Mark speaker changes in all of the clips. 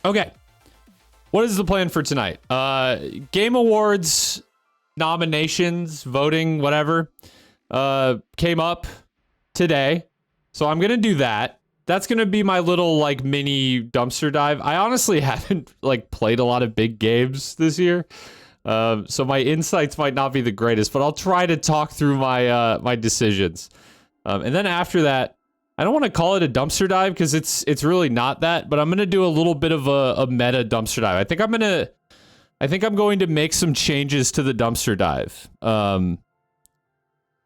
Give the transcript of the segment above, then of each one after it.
Speaker 1: Okay. What is the plan for tonight? Game Awards nominations, voting, whatever, came up today. So I'm going to do that. That's going to be my little like mini dumpster dive. I honestly haven't like played a lot of big games this year. So my insights might not be the greatest, but I'll try to talk through my my decisions. And then after that, I don't want to call it a dumpster dive because it's really not that, but I'm going to do a little bit of a meta dumpster dive. I think I'm going to make some changes to the dumpster dive.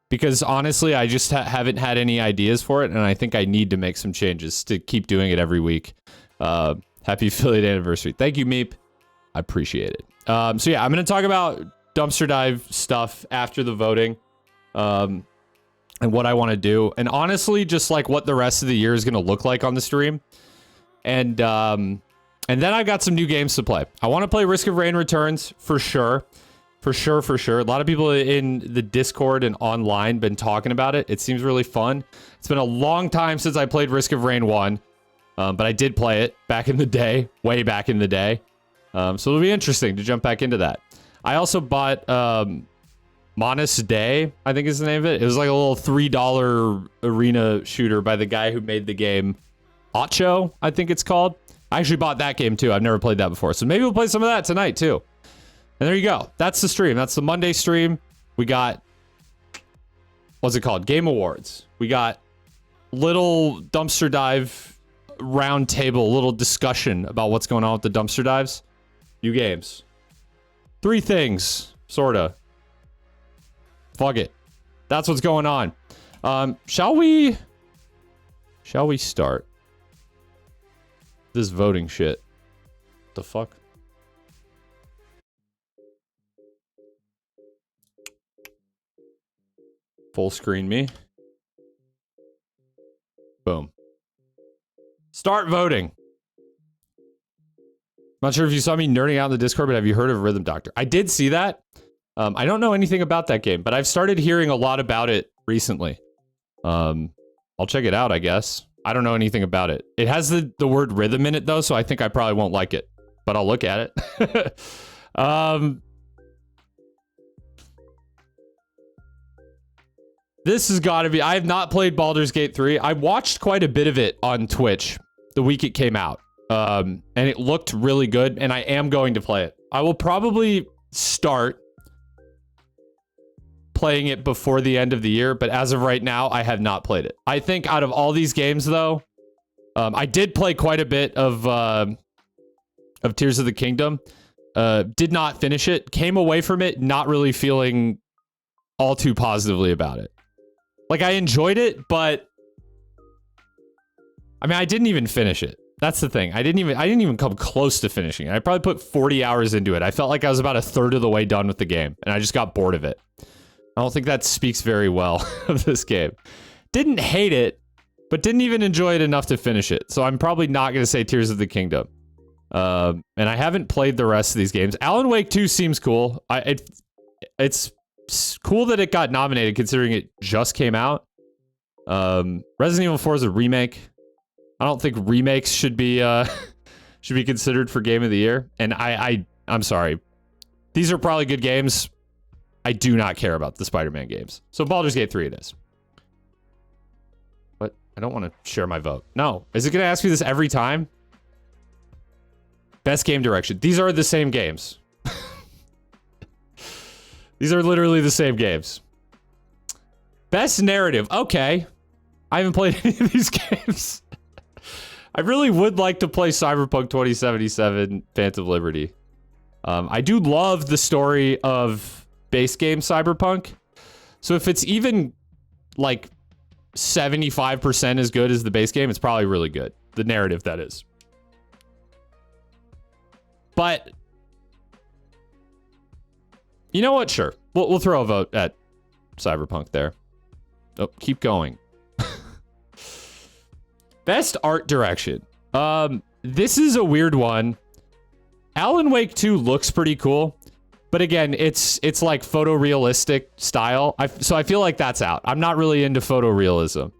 Speaker 1: Because honestly, I just haven't had any ideas for it, and I think I need to make some changes to keep doing it every week. Happy affiliate anniversary. Thank you, Meep. I appreciate it. So yeah, I'm going to talk about dumpster dive stuff after the voting. And what I want to do, and honestly, just like what the rest of the year is going to look like on the stream, and then I got some new games to play. I want to play Risk of Rain Returns for sure, for sure. A lot of people in the Discord and online been talking about it. It seems really fun. It's been a long time since I played Risk of Rain 1, but I did play it back in the day, way back in the day. So it'll be interesting to jump back into that. I also bought Monus Day, I think is the name of it. It was like a little $3 arena shooter by the guy who made the game Ocho, I think it's called. I actually bought that game too. I've never played that before. So maybe we'll play some of that tonight too. And there you go. That's the stream. That's the Monday stream. We got, what's it called? Game Awards. We got little dumpster dive round table, little discussion about what's going on with the dumpster dives. New games. 3 things, sorta. Fuck it. That's what's going on. Shall we start this voting shit? The fuck? Full screen me. Boom. Start voting. I'm not sure if you saw me nerding out in the Discord, but have you heard of Rhythm Doctor? I did see that. I don't know anything about that game, but I've started hearing a lot about it recently. I'll check it out, I guess. I don't know anything about it. It has the word rhythm in it, though, so I think I probably won't like it. But I'll look at it. This has got to be... I have not played Baldur's Gate 3. I watched quite a bit of it on Twitch the week it came out. And it looked really good, and I am going to play it. I will probably start playing it before the end of the year, but as of right now, I have not played it. I think out of all these games, though, I did play quite a bit of Tears of the Kingdom. Did not finish it. Came away from it not really feeling all too positively about it. Like, I enjoyed it, but I mean, I didn't even finish it. That's the thing. I didn't even come close to finishing it. I probably put 40 hours into it. I felt like I was about a third of the way done with the game, and I just got bored of it. I don't think that speaks very well of this game. Didn't hate it, but didn't even enjoy it enough to finish it. So I'm probably not going to say Tears of the Kingdom. And I haven't played the rest of these games. Alan Wake 2 seems cool. It's cool that it got nominated considering it just came out. Resident Evil 4 is a remake. I don't think remakes should be considered for Game of the Year. And I'm sorry. These are probably good games. I do not care about the Spider-Man games. So Baldur's Gate 3 it is. But I don't want to share my vote. No. Is it going to ask me this every time? Best game direction. These are the same games. These are literally the same games. Best narrative. Okay. I haven't played any of these games. I really would like to play Cyberpunk 2077 Phantom Liberty. I do love the story of base game Cyberpunk. So if it's even like 75% as good as the base game, it's probably really good. The narrative, that is. But you know what? Sure. We'll throw a vote at Cyberpunk there. Oh, keep going. Best art direction. This is a weird one. Alan Wake 2 looks pretty cool. But again, it's like photorealistic style. So I feel like that's out. I'm not really into photorealism.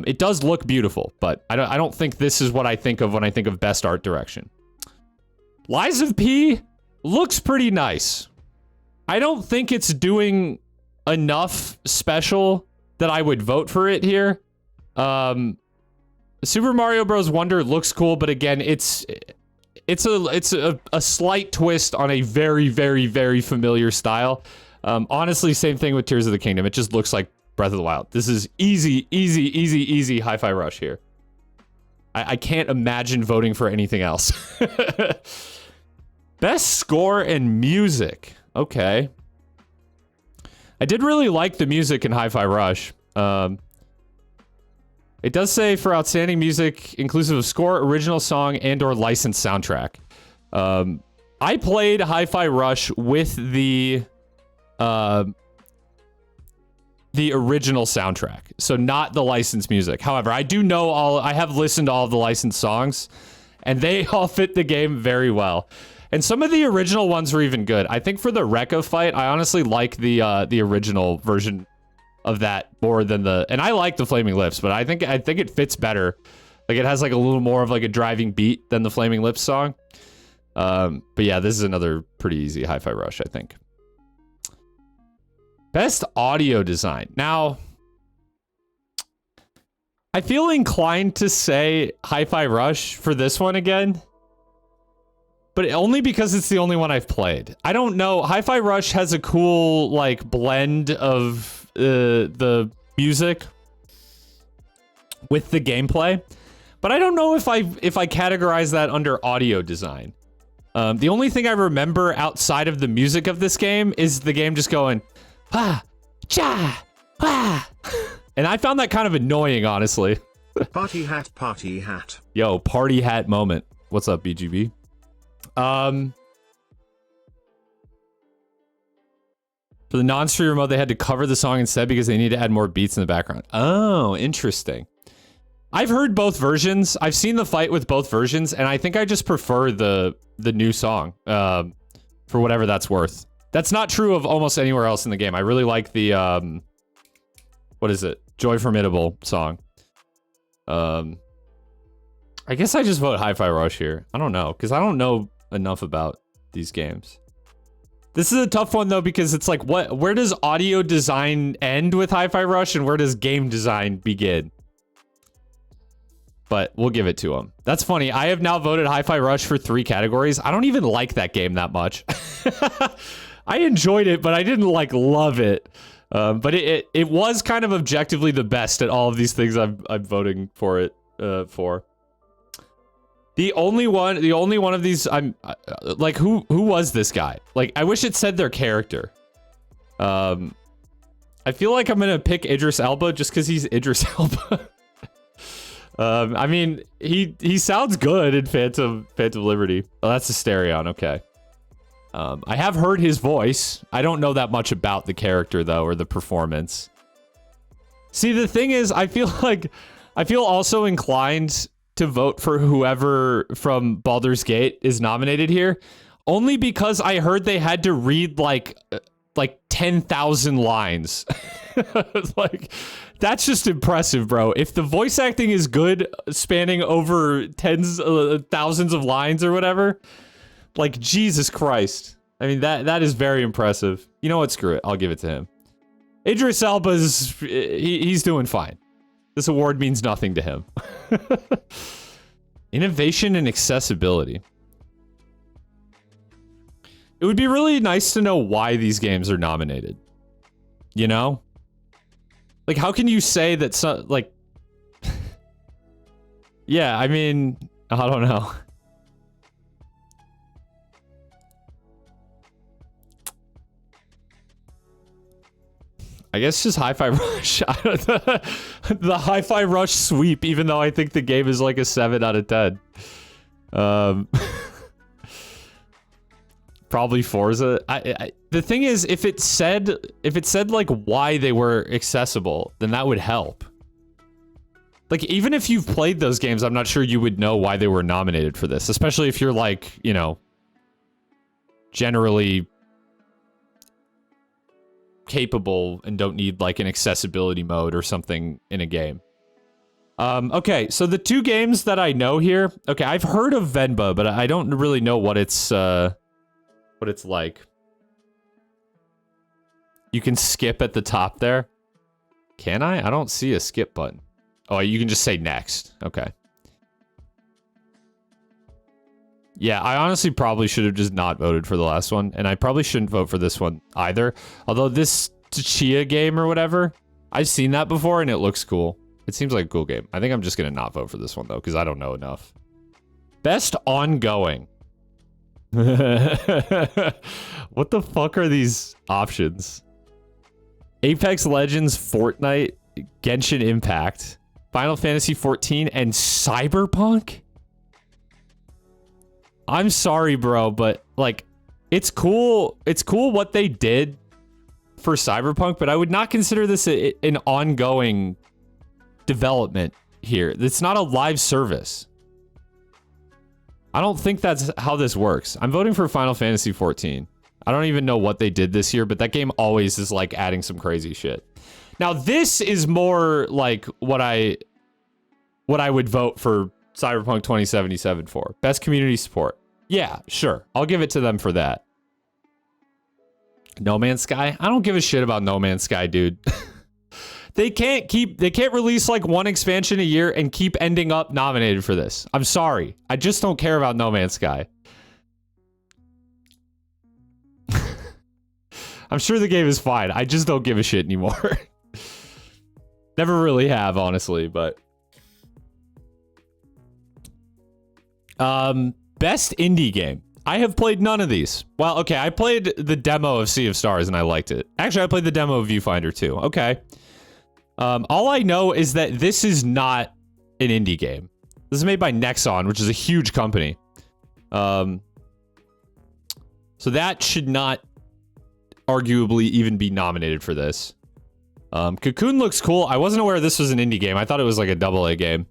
Speaker 1: It does look beautiful, but I don't think this is what I think of when I think of best art direction. Lies of P looks pretty nice. I don't think it's doing enough special that I would vote for it here. Super Mario Bros. Wonder looks cool, but again, it's a slight twist on a very, very, very familiar style. Honestly, same thing with Tears of the Kingdom. It just looks like Breath of the Wild. This is easy, easy, easy, easy Hi-Fi Rush here. I can't imagine voting for anything else. Best score and music. Okay. I did really like the music in Hi-Fi Rush. It does say for outstanding music, inclusive of score, original song, and/or licensed soundtrack. I played Hi-Fi Rush with the original soundtrack, so not the licensed music. However, I do know I have listened to all of the licensed songs, and they all fit the game very well. And some of the original ones were even good. I think for the Rekka fight, I honestly like the original version of that more than and I like the Flaming Lips, but I think it fits better. Like it has like a little more of like a driving beat than the Flaming Lips song. But yeah, this is another pretty easy Hi-Fi Rush, I think. Best audio design. Now, I feel inclined to say Hi-Fi Rush for this one again, but only because it's the only one I've played. I don't know. Hi-Fi Rush has a cool like blend of the music with the gameplay, but I don't know if I categorize that under audio design. The only thing I remember outside of the music of this game is the game just going ah, cha, ah. And I found that kind of annoying, honestly.
Speaker 2: Party hat, party hat.
Speaker 1: Yo, party hat moment. What's up, BGB? For the non-streamer mode, they had to cover the song instead because they need to add more beats in the background. Oh, interesting. I've heard both versions. I've seen the fight with both versions, and I think I just prefer the new song, for whatever that's worth. That's not true of almost anywhere else in the game. I really like the, what is it? Joy Formidable song. I guess I just vote Hi-Fi Rush here. I don't know, because I don't know enough about these games. This is a tough one, though, because it's like, where does audio design end with Hi-Fi Rush, and where does game design begin? But we'll give it to him. That's funny. I have now voted Hi-Fi Rush for 3 categories. I don't even like that game that much. I enjoyed it, but I didn't like love it. But it was kind of objectively the best at all of these things I'm voting for it for. The only one of these I'm like, who was this guy? Like, I wish it said their character. I feel like I'm gonna pick Idris Elba just because he's Idris Elba. I mean, he sounds good in Phantom Liberty. Oh, that's Asterion. Okay. I have heard his voice. I don't know that much about the character though, or the performance. See, the thing is, I feel also inclined to vote for whoever from Baldur's Gate is nominated here, only because I heard they had to read like 10,000 lines. Like, that's just impressive, bro. If the voice acting is good, spanning over thousands of lines or whatever, like, Jesus Christ. I mean, that is very impressive. You know what? Screw it. I'll give it to him. Idris Elba's, he's doing fine. This award means nothing to him. Innovation and accessibility. It would be really nice to know why these games are nominated. You know? Like, how can you say that like... Yeah, I mean, I don't know. I guess just Hi-Fi Rush. The Hi-Fi Rush sweep, even though I think the game is like a 7 out of 10. Probably Forza. The thing is, if it said like why they were accessible, then that would help. Like, even if you've played those games, I'm not sure you would know why they were nominated for this, especially if you're like, you know, generally capable and don't need like an accessibility mode or something in a game. Okay, so the two games that I know here. Okay, I've heard of Venba, but I don't really know what it's like. You can skip at the top there. Can I? I don't see a skip button. Oh, you can just say next. Okay. Yeah, I honestly probably should have just not voted for the last one, and I probably shouldn't vote for this one either. Although this Tchia game or whatever, I've seen that before and it looks cool. It seems like a cool game. I think I'm just gonna not vote for this one though, because I don't know enough. Best ongoing. What the fuck are these options? Apex Legends, Fortnite, Genshin Impact, Final Fantasy 14, and Cyberpunk? I'm sorry, bro, but like, it's cool. It's cool what they did for Cyberpunk, but I would not consider this an ongoing development here. It's not a live service. I don't think that's how this works. I'm voting for Final Fantasy 14. I don't even know what they did this year, but that game always is like adding some crazy shit. Now this is more like what I would vote for Cyberpunk 2077 for. Best community support. Yeah, sure. I'll give it to them for that. No Man's Sky? I don't give a shit about No Man's Sky, dude. They can't release like one expansion a year and keep ending up nominated for this. I'm sorry. I just don't care about No Man's Sky. I'm sure the game is fine. I just don't give a shit anymore. Never really have, honestly, but... Best indie game. I have played none of these. Well, okay, I played the demo of Sea of Stars and I liked it. Actually, I played the demo of Viewfinder too. Okay. All I know is that this is not an indie game. This is made by Nexon, which is a huge company. So that should not arguably even be nominated for this. Cocoon looks cool. I wasn't aware this was an indie game. I thought it was like a AA game.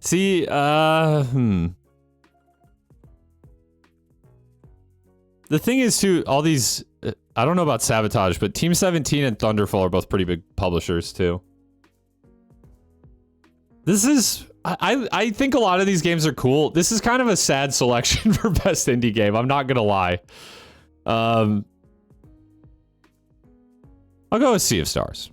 Speaker 1: See, The thing is, too, all these... I don't know about Sabotage, but Team 17 and Thunderful are both pretty big publishers, too. This is... I think a lot of these games are cool. This is kind of a sad selection for best indie game. I'm not gonna lie. I'll go with Sea of Stars.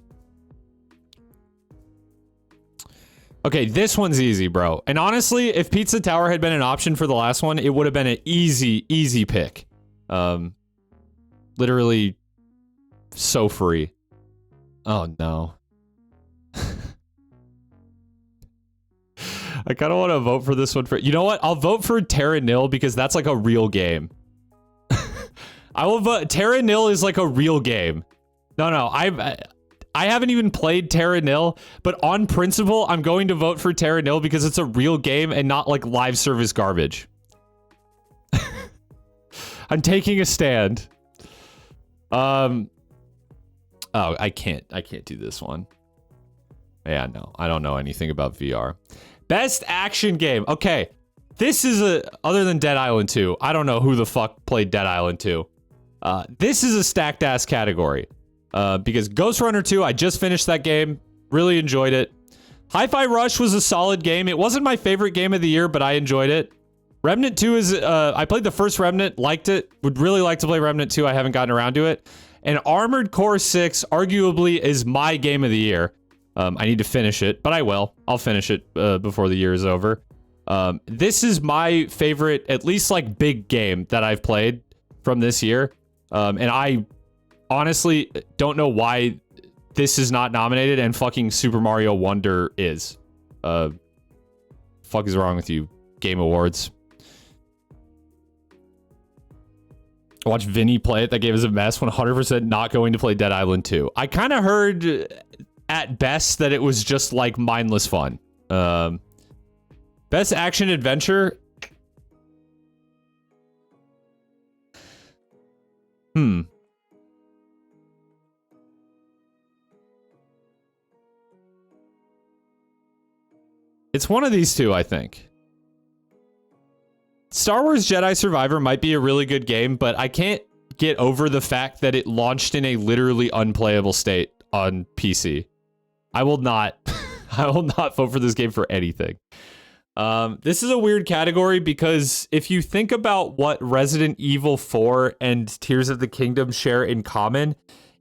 Speaker 1: Okay, this one's easy, bro. And honestly, if Pizza Tower had been an option for the last one, it would have been an easy pick. Literally so free. Oh, no. I kind of want to vote for this one. You know what? I'll vote for Terra Nil because that's like a real game. I will vote. Terra Nil is like a real game. No, I haven't even played Terra Nil, but on principle, I'm going to vote for Terra Nil because it's a real game and not like live service garbage. I'm taking a stand. Oh, I can't do this one. Yeah, no, I don't know anything about VR. Best action game. Okay, this is other than Dead Island 2. I don't know who the fuck played Dead Island 2. This is a stacked ass category. Because Ghost Runner 2, I just finished that game. Really enjoyed it. Hi-Fi Rush was a solid game. It wasn't my favorite game of the year, but I enjoyed it. Remnant 2 is, I played the first Remnant, liked it. Would really like to play Remnant 2. I haven't gotten around to it. And Armored Core 6 arguably is my game of the year. I need to finish it, but I will. I'll finish it before the year is over. This is my favorite, at least like big game that I've played from this year. And I honestly don't know why this is not nominated and fucking Super Mario Wonder is. Fuck is wrong with you, Game Awards? I watched Vinny play it. That game is a mess. 100% not going to play Dead Island 2. I kind of heard at best that it was just like mindless fun. Best action adventure. It's one of these two, I think. Star Wars Jedi Survivor might be a really good game, but I can't get over the fact that it launched in a literally unplayable state on PC. I will not I will not vote for this game for anything. This is a weird category because if you think about what Resident Evil 4 and Tears of the Kingdom share in common,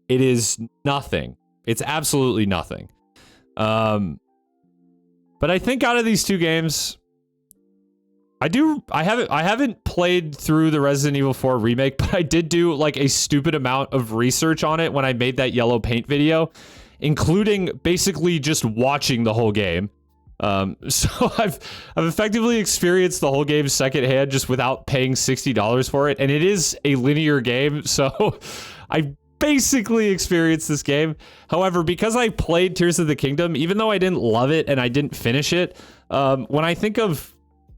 Speaker 1: it is nothing. It's absolutely nothing. But I think out of these two games, I haven't played through the Resident Evil 4 remake, but I did do like a stupid amount of research on it when I made that yellow paint video, including basically just watching the whole game. So I've effectively experienced the whole game secondhand just without paying $60 for it, and it is a linear game, so I basically experienced this game. However, because I played Tears of the Kingdom, even though I didn't love it and I didn't finish it, when I think of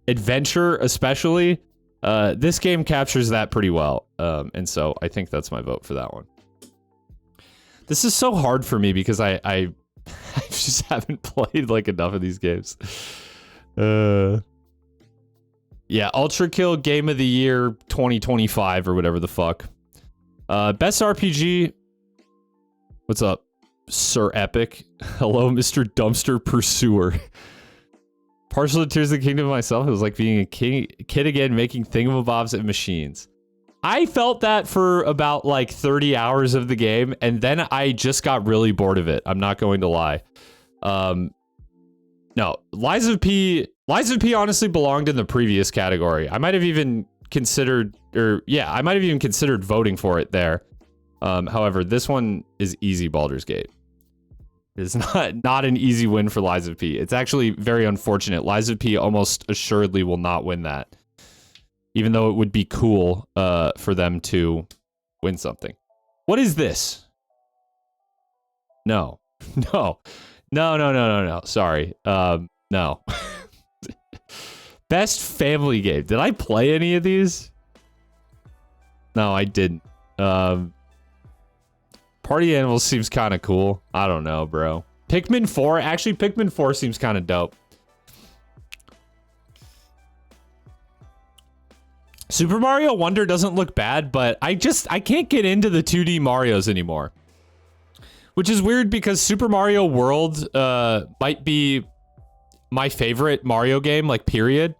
Speaker 1: adventure especially, this game captures that pretty well, and so I think that's my vote for that one. This is so hard for me because I just haven't played like enough of these games. Yeah, Ultra Kill Game of the Year 2025 or whatever the fuck. Best RPG. What's up, Sir Epic? Hello, Mr. Dumpster Pursuer. Partial to Tears of the Kingdom myself. It was like being a kid again, making thingamabobs and machines. I felt that for about like 30 hours of the game, and then I just got really bored of it. I'm not going to lie. No, Lies of P honestly belonged in the previous category. I might have even considered, voting for it there. However, this one is easy Baldur's Gate. It's not an easy win for Lies of P. It's actually very unfortunate. Lies of P almost assuredly will not win that. Even though it would be cool for them to win something. What is this? No. No. Sorry. No. Best family game. Did I play any of these? No, I didn't. Party Animals seems kind of cool. I don't know, bro. Pikmin 4? Actually, Pikmin 4 seems kind of dope. Super Mario Wonder doesn't look bad, but I can't get into the 2D Marios anymore. Which is weird because Super Mario World might be my favorite Mario game, like, period.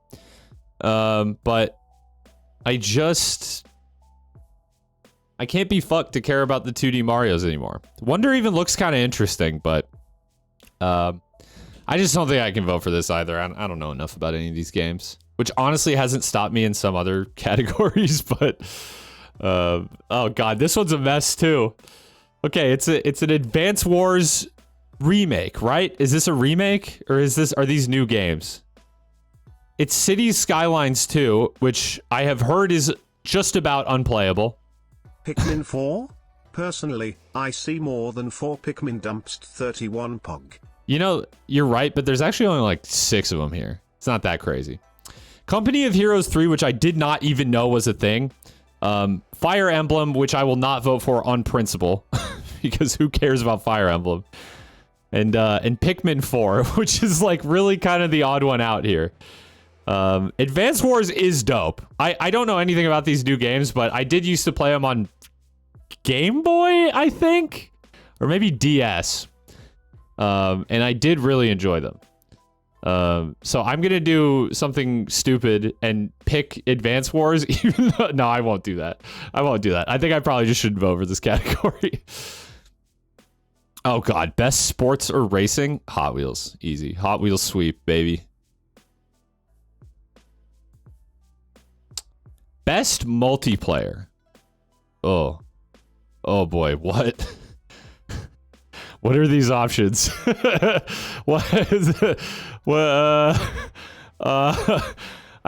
Speaker 1: But I can't be fucked to care about the 2D Marios anymore. Wonder even looks kind of interesting, but I just don't think I can vote for this either. I don't know enough about any of these games. Which honestly hasn't stopped me in some other categories, but oh god, this one's a mess too. Okay, it's an Advance Wars remake, right? Is this a remake or are these new games? It's Cities Skylines 2, which I have heard is just about unplayable.
Speaker 2: Pikmin 4? Personally, I see more than 4 Pikmin dumpst 31 pog.
Speaker 1: You know, you're right, but there's actually only like 6 of them here. It's not that crazy. Company of Heroes 3, which I did not even know was a thing. Fire Emblem, which I will not vote for on principle, because who cares about Fire Emblem? And Pikmin 4, which is like really kind of the odd one out here. Advance Wars is dope. I don't know anything about these new games, but I did used to play them on Game Boy, I think? Or maybe DS. And I did really enjoy them. So I'm gonna do something stupid and pick Advance Wars, even though, no, I won't do that. I think I probably just shouldn't vote for this category. Oh god, best sports or racing? Hot Wheels, easy. Hot Wheels sweep, baby. Best multiplayer. Oh boy, what? What are these options? What is it? I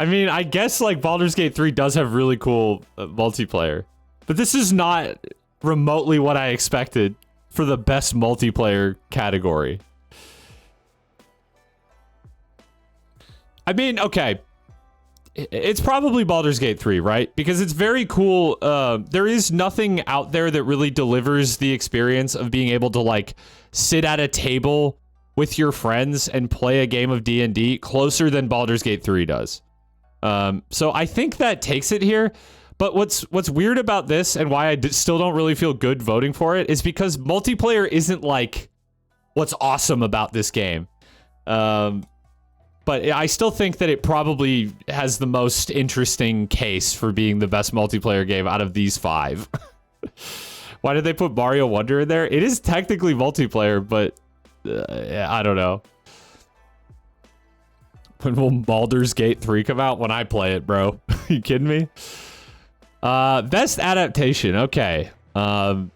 Speaker 1: mean, I guess like Baldur's Gate 3 does have really cool multiplayer, but this is not remotely what I expected for the best multiplayer category. I mean, okay, it's probably Baldur's Gate 3, right? Because it's very cool. There is nothing out there that really delivers the experience of being able to like sit at a table with your friends and play a game of D&D closer than Baldur's Gate 3 does. So I think that takes it here, But what's weird about this and why I still don't really feel good voting for it is because multiplayer isn't like what's awesome about this game. But I still think that it probably has the most interesting case for being the best multiplayer game out of these 5. Why did they put Mario Wonder in there? It is technically multiplayer, but I don't know. When will Baldur's Gate 3 come out? When I play it, bro. You kidding me? Best adaptation. Okay. Probably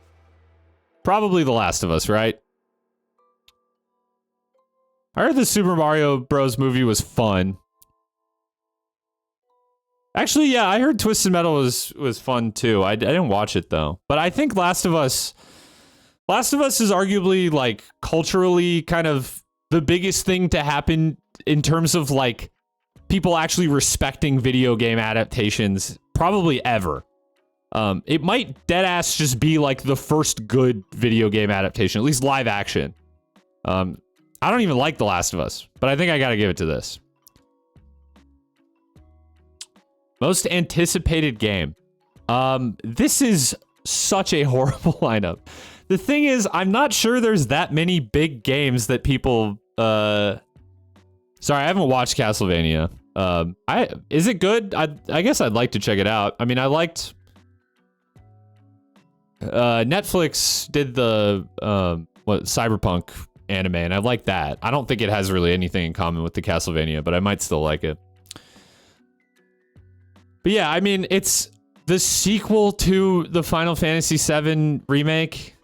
Speaker 1: The Last of Us, right? I heard the Super Mario Bros. Movie was fun. Actually, yeah, I heard Twisted Metal was fun too. I didn't watch it though. But I think Last of Us is arguably like culturally kind of the biggest thing to happen in terms of like people actually respecting video game adaptations probably ever. It might deadass just be like the first good video game adaptation, at least live action. I don't even like The Last of Us, but I think I gotta give it to this. Most anticipated game. This is such a horrible lineup. The thing is, I'm not sure there's that many big games that people... Sorry, I haven't watched Castlevania. Is it good? I guess I'd like to check it out. I mean, I liked... Netflix did the Cyberpunk anime, and I like that. I don't think it has really anything in common with the Castlevania, but I might still like it. But yeah, I mean, it's the sequel to the Final Fantasy VII remake.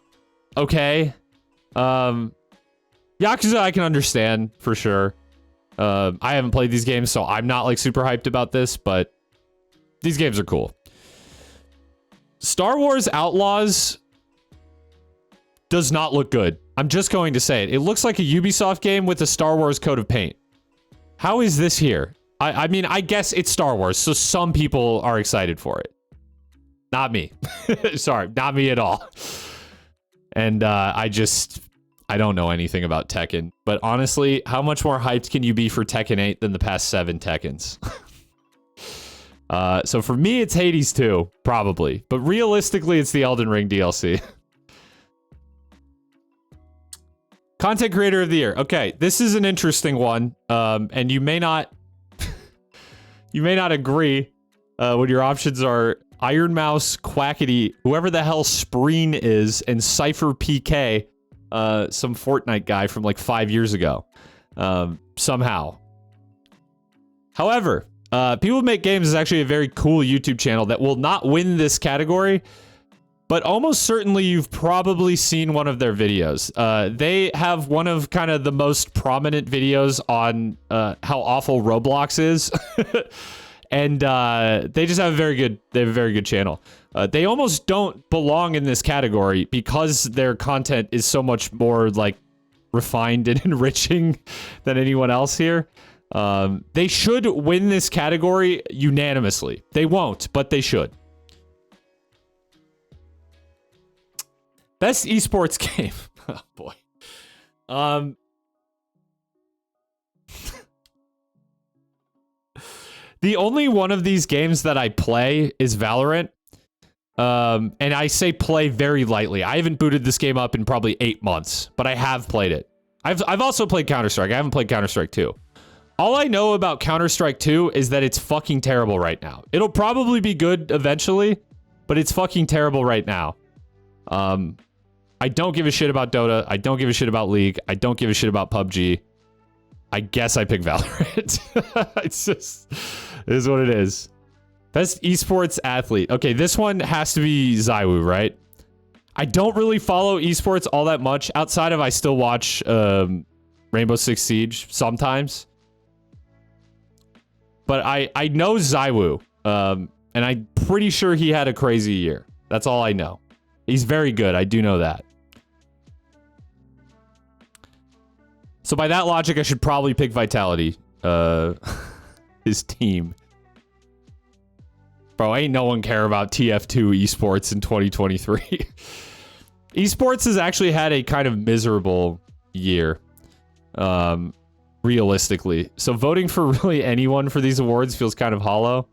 Speaker 1: Okay. Yakuza I can understand, for sure. I haven't played these games, so I'm not, like, super hyped about this, but these games are cool. Star Wars Outlaws does not look good. I'm just going to say it. It looks like a Ubisoft game with a Star Wars coat of paint. How is this here? I mean, I guess it's Star Wars, so some people are excited for it. Not me. Sorry, not me at all. And I don't know anything about Tekken. But honestly, how much more hyped can you be for Tekken 8 than the past 7 Tekkens? So for me, it's Hades 2, probably. But realistically, it's the Elden Ring DLC. Content Creator of the Year. Okay, this is an interesting one. And you may not... You may not agree when your options are Iron Mouse, Quackity, whoever the hell Spreen is, and Cypher PK, some Fortnite guy from like 5 years ago. Somehow. However, People Make Games is actually a very cool YouTube channel that will not win this category, but almost certainly you've probably seen one of their videos. They have one of kind of the most prominent videos on how awful Roblox is. And they just have a very good channel. They almost don't belong in this category because their content is so much more like refined and enriching than anyone else here. They should win this category unanimously. They won't, but they should. Best esports game. Oh boy. The only one of these games that I play is Valorant. And I say play very lightly. I haven't booted this game up in probably 8 months, but I have played it. I've also played Counter-Strike. I haven't played Counter-Strike 2. All I know about Counter-Strike 2 is that it's fucking terrible right now. It'll probably be good eventually, but it's fucking terrible right now. I don't give a shit about Dota. I don't give a shit about League. I don't give a shit about PUBG. I guess I pick Valorant. It's just... It is what it is. Best esports athlete. Okay, this one has to be ZywOo, right? I don't really follow esports all that much outside of I still watch Rainbow Six Siege sometimes. But I know ZywOo, and I'm pretty sure he had a crazy year. That's all I know. He's very good. I do know that. So by that logic, I should probably pick Vitality. His team. Bro, ain't no one care about TF2 esports in 2023. Esports has actually had a kind of miserable year. Realistically. So voting for really anyone for these awards feels kind of hollow.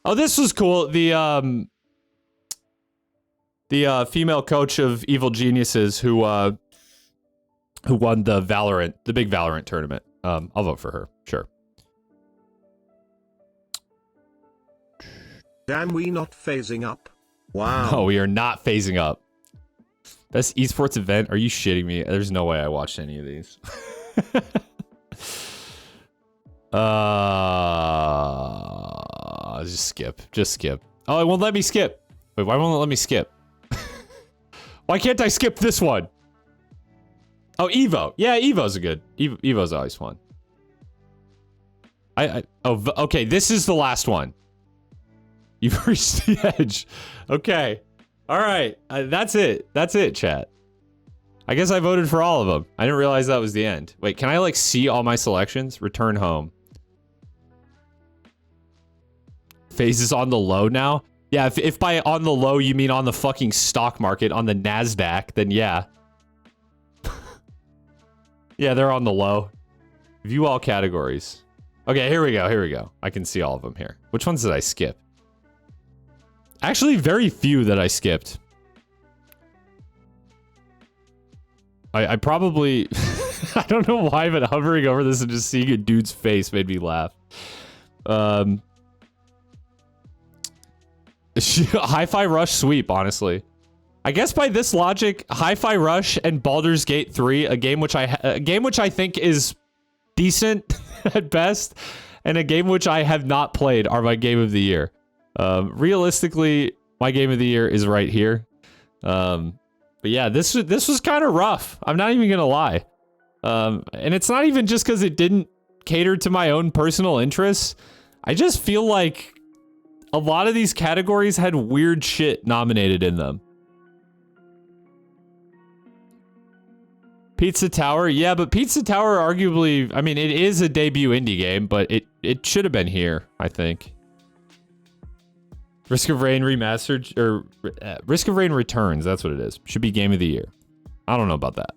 Speaker 1: Oh, this was cool. The female coach of Evil Geniuses who won the big Valorant tournament. I'll vote for her. Sure.
Speaker 2: Damn, we not phasing up. Wow.
Speaker 1: No, we are not phasing up. Best esports event? Are you shitting me? There's no way I watched any of these. Just skip. Just skip. Oh, it won't let me skip. Wait, why won't it let me skip? Why can't I skip this one? Oh, Evo. Yeah, Evo's a good. Evo's always fun. Okay, this is the last one. You've reached the edge. Okay. All right. That's it. That's it, chat. I guess I voted for all of them. I didn't realize that was the end. Wait, can I like see all my selections? Return home. FaZe is on the low now? Yeah, if by on the low you mean on the fucking stock market, on the NASDAQ, then yeah. Yeah, they're on the low. View all categories. Okay, here we go. Here we go. I can see all of them here. Which ones did I skip? Actually, very few that I skipped. I probably... I don't know why, but hovering over this and just seeing a dude's face made me laugh. Hi-Fi Rush sweep, honestly. I guess by this logic, Hi-Fi Rush and Baldur's Gate 3, a game which I think is decent at best, and a game which I have not played, are my game of the year. Realistically, my game of the year is right here. But yeah, this was kind of rough. I'm not even gonna lie. And it's not even just because it didn't cater to my own personal interests. I just feel like a lot of these categories had weird shit nominated in them. Pizza Tower, yeah, but Pizza Tower arguably, I mean, it is a debut indie game, but it should have been here, I think. Risk of Rain Remastered, or Risk of Rain Returns, that's what it is. Should be game of the year. I don't know about that.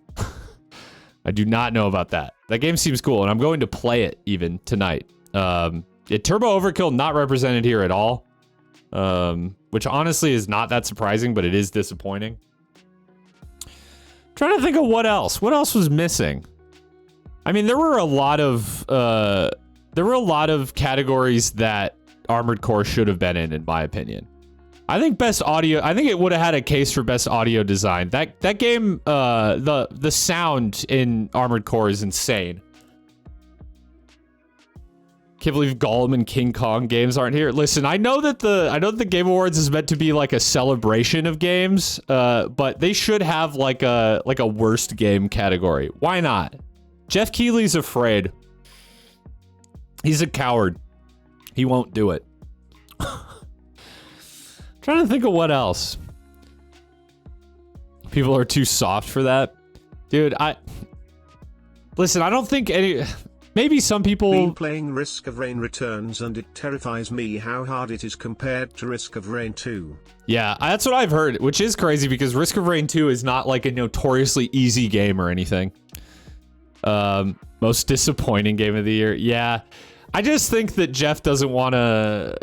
Speaker 1: I do not know about that. That game seems cool, and I'm going to play it even tonight. Turbo Overkill not represented here at all, which honestly is not that surprising, but it is disappointing. Trying to think of what else. What else was missing? I mean, there were a lot of categories that Armored Core should have been in my opinion. I think best audio. I think it would have had a case for best audio design. That game, the sound in Armored Core is insane. Can't believe Gollum and King Kong games aren't here. Listen, I know that the Game Awards is meant to be like a celebration of games, but they should have like a worst game category. Why not? Jeff Keighley's afraid. He's a coward. He won't do it. Trying to think of what else. People are too soft for that. Dude, listen, I don't think any... Maybe some people...
Speaker 2: Been playing Risk of Rain Returns and it terrifies me how hard it is compared to Risk of Rain 2.
Speaker 1: Yeah, that's what I've heard, which is crazy because Risk of Rain 2 is not like a notoriously easy game or anything. Most disappointing game of the year. Yeah, I just think that Jeff doesn't want to,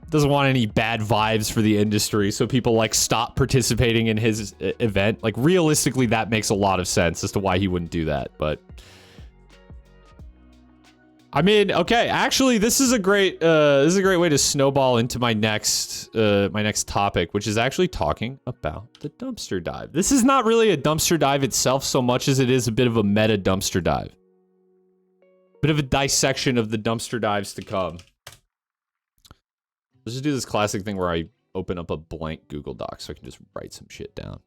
Speaker 1: doesn't want any bad vibes for the industry, so people like stop participating in his event. Like realistically, that makes a lot of sense as to why he wouldn't do that, but... I mean, okay, actually, this is a great way to snowball into my next topic, which is actually talking about the dumpster dive. This is not really a dumpster dive itself so much as it is a bit of a meta dumpster dive. Bit of a dissection of the dumpster dives to come. Let's just do this classic thing where I open up a blank Google Doc so I can just write some shit down.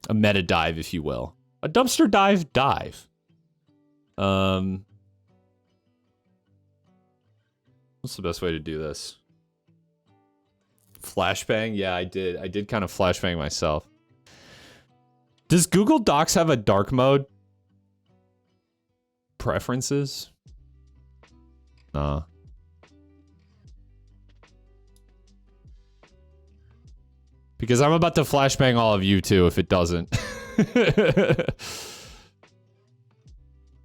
Speaker 1: A meta dive, if you will. A dumpster dive. What's the best way to do this? Flashbang? Yeah, I did. I did kind of flashbang myself. Does Google Docs have a dark mode? Preferences? Nah. Because I'm about to flashbang all of you too if it doesn't.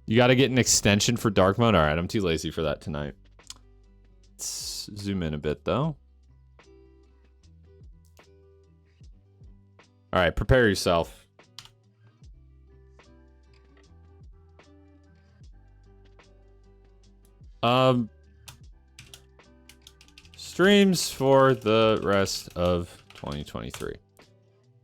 Speaker 1: You gotta get an extension for dark mode? Alright, I'm too lazy for that tonight. Let's zoom in a bit though. All right, prepare yourself. Streams for the rest of 2023.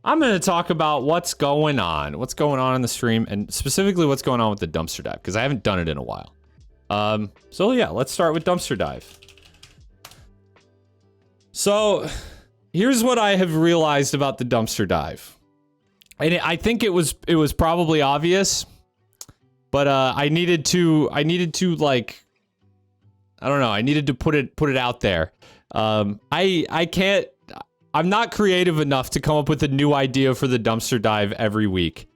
Speaker 1: I'm going to talk about what's going on in the stream, and specifically what's going on with the dumpster dive, because I haven't done it in a while. So yeah, let's start with dumpster dive. So here's what I have realized about the dumpster dive. And I think it was probably obvious, but I needed to like, I don't know, I needed to put it out there. I'm not creative enough to come up with a new idea for the dumpster dive every week.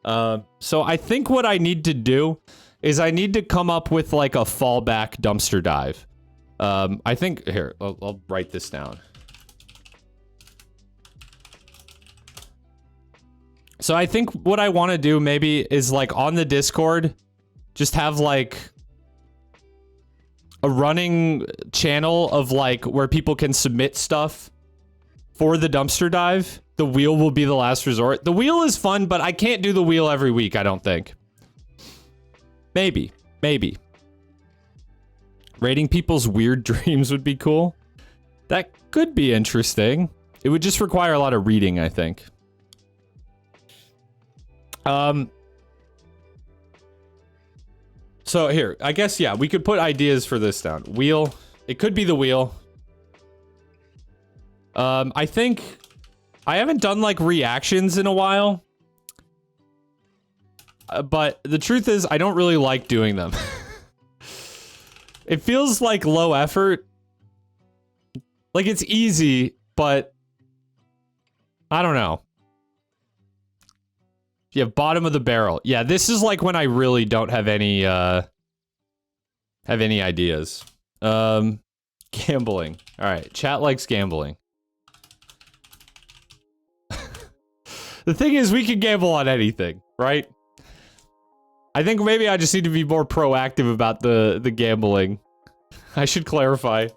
Speaker 1: So I think what I need to do is I need to come up with like a fallback dumpster dive. I think, here, I'll write this down. So I think what I want to do maybe is like on the Discord, just have like a running channel of like where people can submit stuff for the dumpster dive. The wheel will be the last resort. The wheel is fun, but I can't do the wheel every week, I don't think. Maybe. Rating people's weird dreams would be cool. That could be interesting. It would just require a lot of reading, I think. So here, I guess, yeah, we could put ideas for this down. Wheel. It could be the wheel. I think I haven't done like reactions in a while. But the truth is, I don't really like doing them. It feels like low effort. Like it's easy, but I don't know. Yeah, bottom of the barrel. Yeah, this is like when I really don't have any ideas. Gambling. All right, chat likes gambling. The thing is, we can gamble on anything, right? I think maybe I just need to be more proactive about the gambling. I should clarify.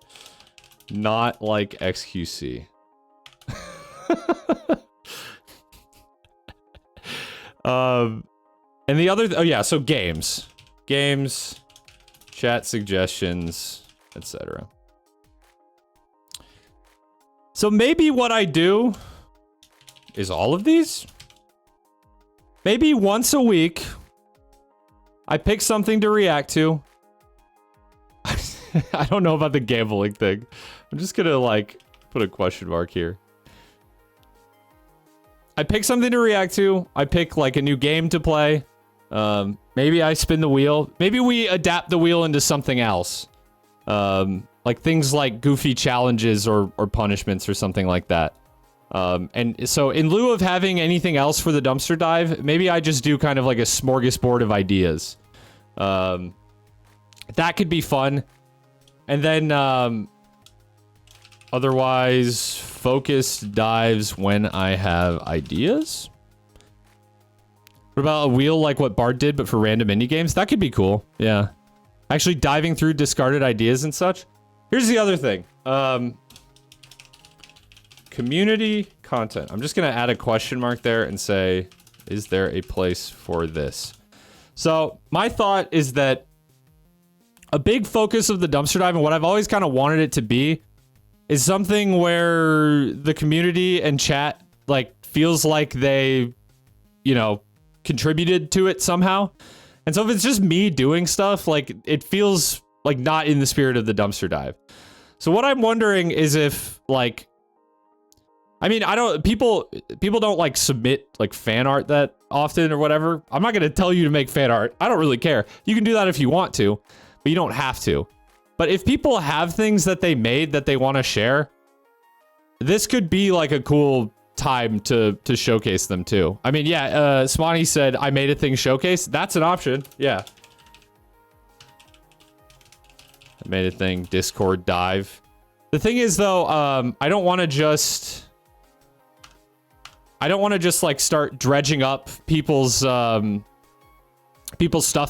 Speaker 1: Not like XQC. And the other, oh yeah, so games, chat suggestions, etc. So maybe what I do is all of these. Maybe once a week, I pick something to react to. I don't know about the gambling thing. I'm just gonna like put a question mark here. I pick something to react to. I pick like a new game to play. Maybe I spin the wheel. Maybe we adapt the wheel into something else. Like things like goofy challenges or punishments or something like that. And so in lieu of having anything else for the dumpster dive, maybe I just do kind of like a smorgasbord of ideas. That could be fun. And then, otherwise, focused dives when I have ideas. What about a wheel like what Bard did, but for random indie games? That could be cool. Yeah. Actually diving through discarded ideas and such. Here's the other thing. Community content. I'm just going to add a question mark there and say, is there a place for this? So my thought is that a big focus of the dumpster dive and what I've always kind of wanted it to be is something where the community and chat like feels like they, you know, contributed to it somehow. And so if it's just me doing stuff, like it feels like not in the spirit of the dumpster dive. So what I'm wondering is if like, I mean, people don't like submit like fan art that often or whatever. I'm not going to tell you to make fan art. I don't really care. You can do that if you want to, but you don't have to. But if people have things that they made that they want to share, this could be like a cool time to showcase them too. I mean, yeah, Smonty said, I made a thing showcase. That's an option. Yeah. I made a thing Discord dive. The thing is though, I don't want to just like start dredging up people's stuff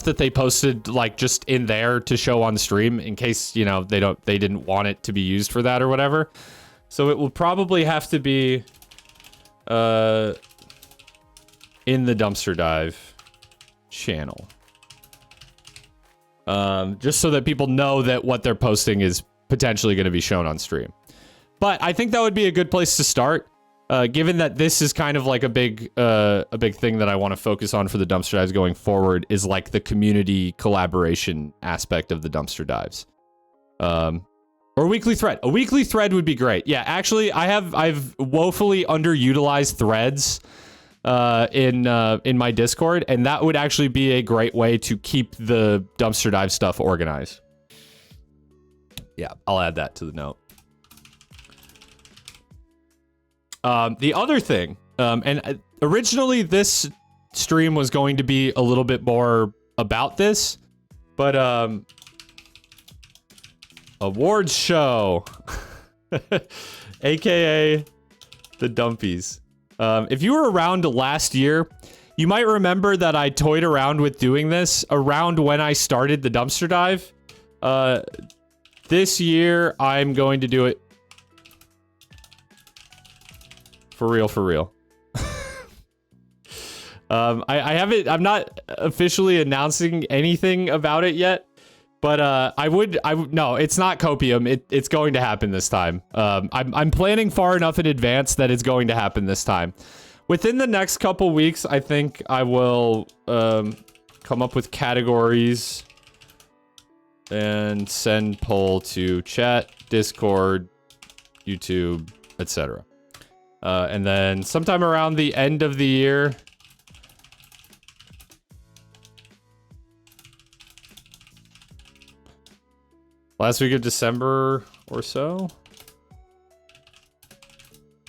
Speaker 1: that they posted like just in there to show on stream in case, you know, they didn't want it to be used for that or whatever. So it will probably have to be in the Dumpster Dive channel. Just so that people know that what they're posting is potentially going to be shown on stream. But I think that would be a good place to start, given that this is kind of like a big thing that I want to focus on for the Dumpster Dives going forward, is like the community collaboration aspect of the Dumpster Dives. Or weekly thread. A weekly thread would be great. Yeah, actually, I've woefully underutilized threads in my Discord, and that would actually be a great way to keep the Dumpster Dive stuff organized. Yeah, I'll add that to the note. The other thing, and originally this stream was going to be a little bit more about this, but awards show, aka the Dumpies. If you were around last year, you might remember that I toyed around with doing this around when I started the Dumpster Dive. This year, I'm going to do it for real. I haven't, I'm not officially announcing anything about it yet, but I would, no, it's not Copium. It's going to happen this time. I'm planning far enough in advance that it's going to happen this time. Within the next couple weeks, I think I will come up with categories and send poll to chat, Discord, YouTube, etc. And then sometime around the end of the year, last week of December or so,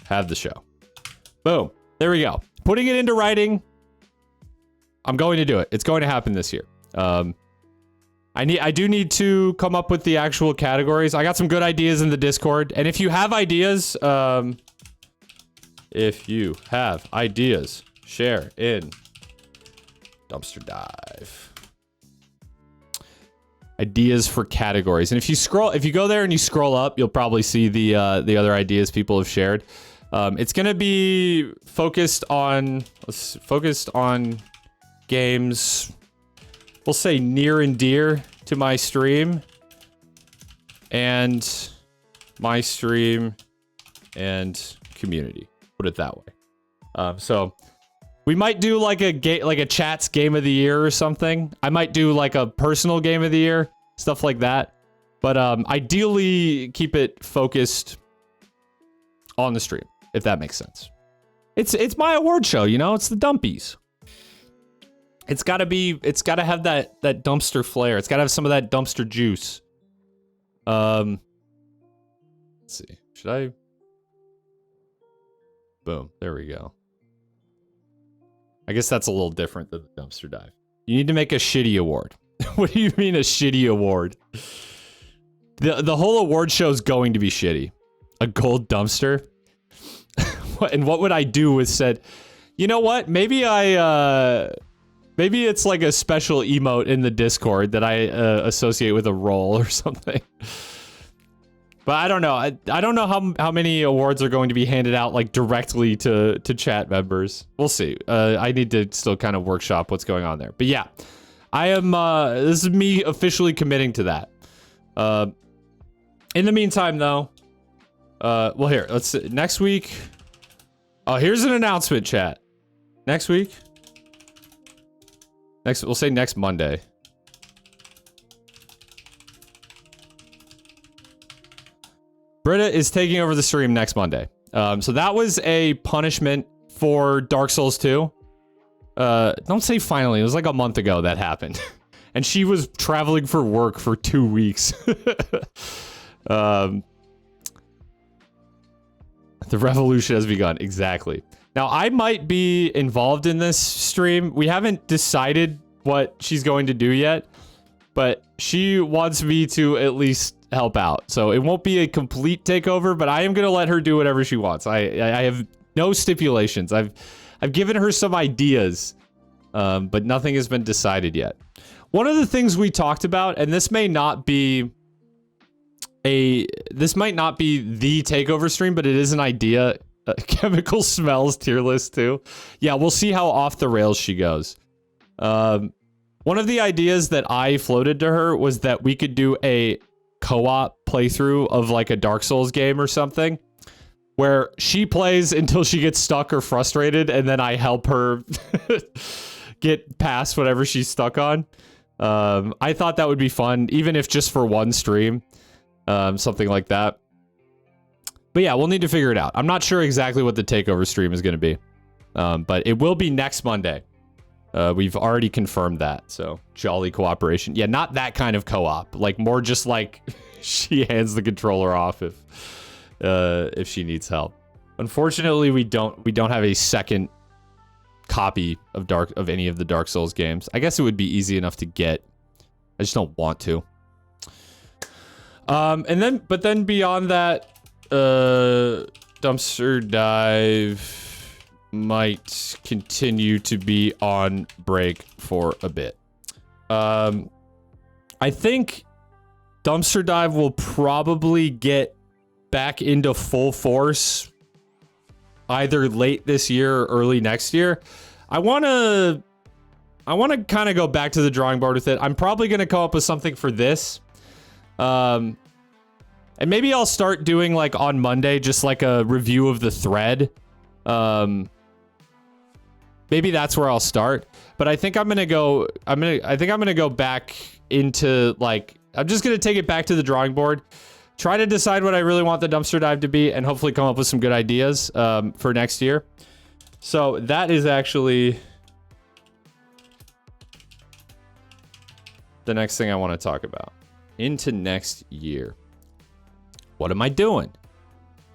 Speaker 1: have the show. Boom. There we go. Putting it into writing. I'm going to do it. It's going to happen this year. I do need to come up with the actual categories. I got some good ideas in the Discord. And if you have ideas, share in Dumpster Dive. Ideas for categories. And if you go there and you scroll up, you'll probably see the other ideas people have shared. It's gonna be focused on games, we'll say near and dear to my stream, and my stream and community. Put it that way. So we might do like a chat's game of the year or something. I might do like a personal game of the year, stuff like that. But ideally keep it focused on the stream, if that makes sense. It's my award show, you know, it's the Dumpies. It's gotta have that dumpster flair. It's gotta have some of that dumpster juice. Let's see. Should I? Boom. There we go. I guess that's a little different than the Dumpster Dive. You need to make a shitty award. What do you mean a shitty award? The whole award show is going to be shitty. A gold dumpster? And what would I do with said? You know what? Maybe maybe it's like a special emote in the Discord that I associate with a role or something. But I don't know. I don't know how many awards are going to be handed out like directly to chat members. We'll see. I need to still kind of workshop what's going on there. But yeah, I am. This is me officially committing to that. In the meantime, though, well, here, let's see. Next week. Oh, here's an announcement, chat. Next week. We'll say next Monday. Britta is taking over the stream next Monday. So that was a punishment for Dark Souls 2. Don't say finally. It was like a month ago that happened. And she was traveling for work for 2 weeks. The revolution has begun. Exactly. Now, I might be involved in this stream. We haven't decided what she's going to do yet, but she wants me to at least help out. So it won't be a complete takeover, but I am going to let her do whatever she wants. I have no stipulations. I've given her some ideas, but nothing has been decided yet. One of the things we talked about, and this might not be the takeover stream, but it is an idea Chemical smells tier list too. Yeah, we'll see how off the rails she goes. One of the ideas that I floated to her was that we could do a co-op playthrough of like a Dark Souls game or something, where she plays until she gets stuck or frustrated, and then I help her get past whatever she's stuck on. I thought that would be fun, even if just for one stream, something like that. But yeah, we'll need to figure it out. I'm not sure exactly what the takeover stream is going to be, but it will be next Monday. We've already confirmed that, so jolly cooperation. Yeah, not that kind of co-op, like more just like she hands the controller off if she needs help. Unfortunately, we don't have a second copy of any of the Dark Souls games. I guess it would be easy enough to get. I just don't want to. But then beyond that, Dumpster Dive might continue to be on break for a bit. I think Dumpster Dive will probably get back into full force either late this year or early next year. I want to kind of go back to the drawing board with it. I'm probably going to come up with something for this. And maybe I'll start doing like on Monday, just like a review of the thread. Maybe that's where I'll start. But I think I'm going to go back into like, I'm just going to take it back to the drawing board. Try to decide what I really want the Dumpster Dive to be, and hopefully come up with some good ideas for next year. So that is actually the next thing I want to talk about. Into next year. What am I doing?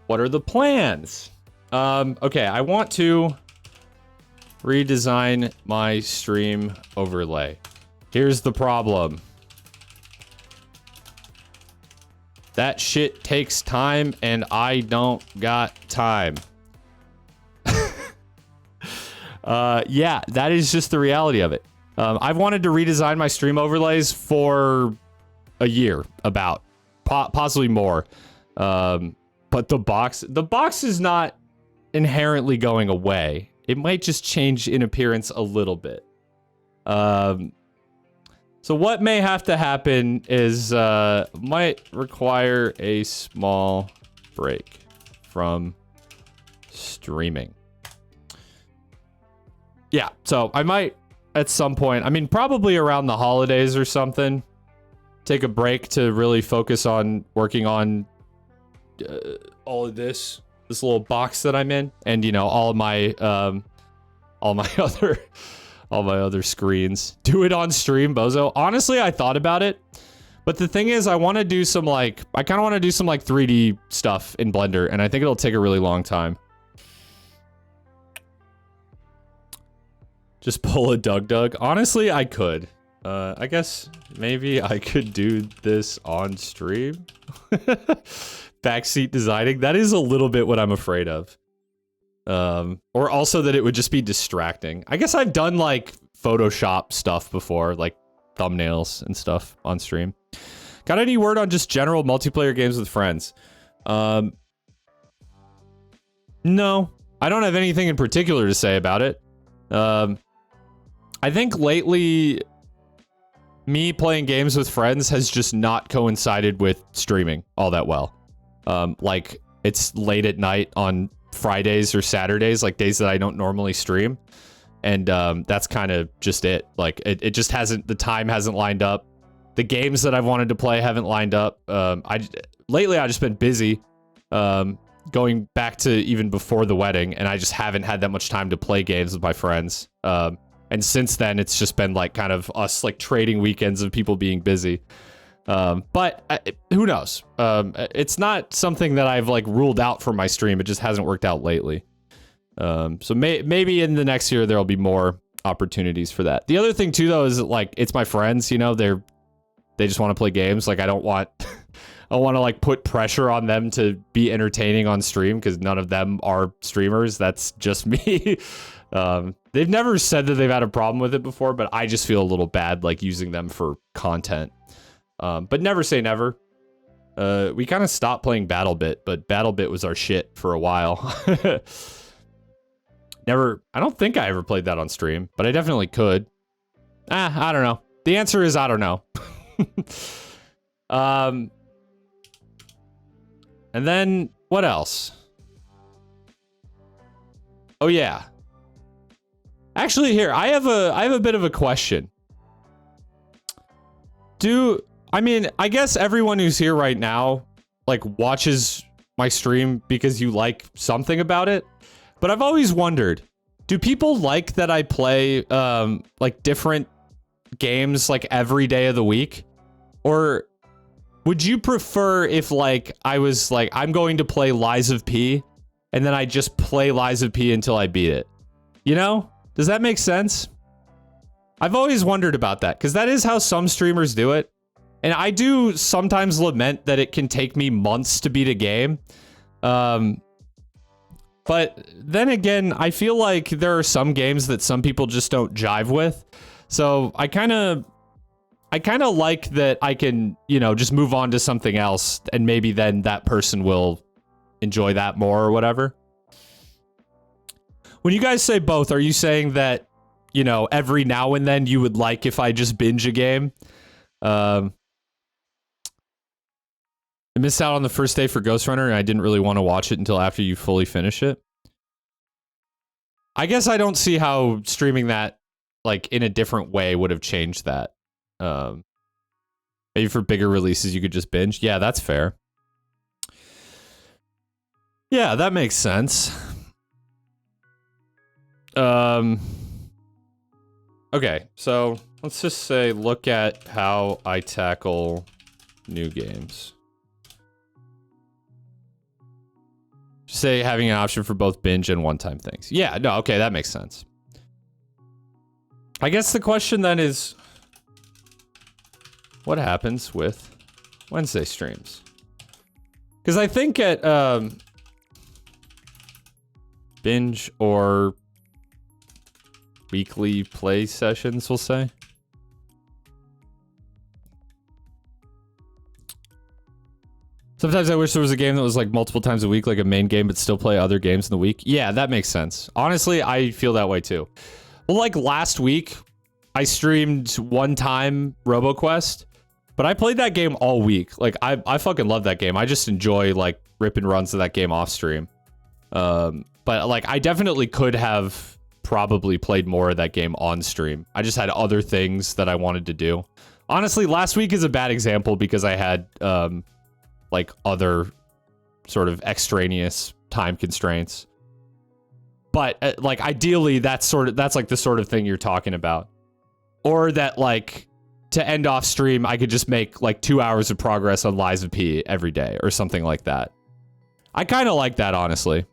Speaker 1: What are the plans? Okay, I want to redesign my stream overlay. Here's the problem. That shit takes time, and I don't got time. Yeah, that is just the reality of it. I've wanted to redesign my stream overlays for a year, about. Possibly more. But the box is not inherently going away. It might just change in appearance a little bit. So what may have to happen is might require a small break from streaming. Yeah, so I might at some point, I mean probably around the holidays or something, take a break to really focus on working on all of this little box that I'm in, and you know, all my other screens. Do it on stream, bozo. Honestly, I thought about it, but the thing is, I kind of want to do some like 3D stuff in Blender, and I think it'll take a really long time. Just pull a Doug. Honestly, I could. I guess maybe I could do this on stream. Backseat designing. That is a little bit what I'm afraid of. Or also that it would just be distracting. I guess I've done like Photoshop stuff before, like thumbnails and stuff on stream. Got any word on just general multiplayer games with friends? No, I don't have anything in particular to say about it. I think lately me playing games with friends has just not coincided with streaming all that well. Like it's late at night on Fridays or Saturdays, like days that I don't normally stream. And that's kind of just it. Like it just hasn't, the time hasn't lined up. The games that I've wanted to play haven't lined up. Lately I've just been busy, going back to even before the wedding, and I just haven't had that much time to play games with my friends. And since then it's just been like kind of us like trading weekends of people being busy. But who knows? It's not something that I've like ruled out for my stream. It just hasn't worked out lately. So maybe in the next year there'll be more opportunities for that. The other thing too, though, is like it's my friends. You know, they just want to play games. Like I don't want I want to like put pressure on them to be entertaining on stream because none of them are streamers. That's just me. They've never said that they've had a problem with it before, but I just feel a little bad like using them for content. But never say never. We kind of stopped playing BattleBit, but BattleBit was our shit for a while. I don't think I ever played that on stream, but I definitely could. I don't know. The answer is I don't know. And then what else? Oh yeah. Actually, here I have a bit of a question. I guess everyone who's here right now like watches my stream because you like something about it. But I've always wondered, do people like that I play like different games like every day of the week? Or would you prefer if like I was like, I'm going to play Lies of P and then I just play Lies of P until I beat it? You know? Does that make sense? I've always wondered about that because that is how some streamers do it. And I do sometimes lament that it can take me months to beat a game. But then again, I feel like there are some games that some people just don't jive with. So I kind of like that I can, you know, just move on to something else and maybe then that person will enjoy that more or whatever. When you guys say both, are you saying that, you know, every now and then you would like if I just binge a game? I missed out on the first day for Ghost Runner and I didn't really want to watch it until after you fully finish it. I guess I don't see how streaming that like in a different way would have changed that. Maybe for bigger releases you could just binge. Yeah, that's fair. Yeah, that makes sense. Okay, so let's just say look at how I tackle new games. Say having an option for both binge and one-time things. Yeah, no, okay, that makes sense. I guess the question then is, what happens with Wednesday streams? Because I think at binge or weekly play sessions, we'll say. Sometimes I wish there was a game that was like multiple times a week, like a main game, but still play other games in the week. Yeah, that makes sense. Honestly, I feel that way too. Well, like last week, I streamed one time RoboQuest, but I played that game all week. Like, I fucking love that game. I just enjoy like ripping runs of that game off stream. But like, I definitely could have probably played more of that game on stream. I just had other things that I wanted to do. Honestly, last week is a bad example because I had like other sort of extraneous time constraints. But like ideally that's like the sort of thing you're talking about. Or that like to end off stream I could just make like 2 hours of progress on Lies of P every day or something like that. I kind of like that, honestly.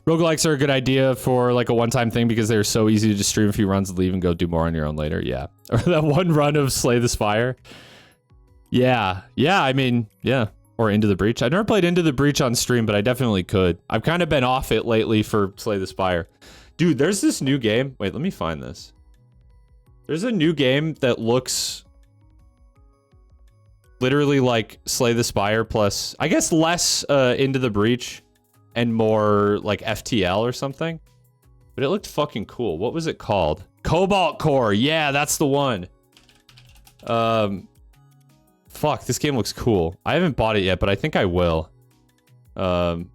Speaker 1: Roguelikes are a good idea for like a one-time thing because they're so easy to just stream a few runs and leave and go do more on your own later. Yeah. Or that one run of Slay the Spire. Yeah. Yeah, I mean, yeah. Or Into the Breach. I never played Into the Breach on stream, but I definitely could. I've kind of been off it lately for Slay the Spire. Dude, there's this new game. Wait, let me find this. There's a new game that looks literally like Slay the Spire plus, I guess, less Into the Breach and more like FTL or something. But it looked fucking cool. What was it called? Cobalt Core. Yeah, that's the one. Fuck, this game looks cool. I haven't bought it yet, but I think I will. Here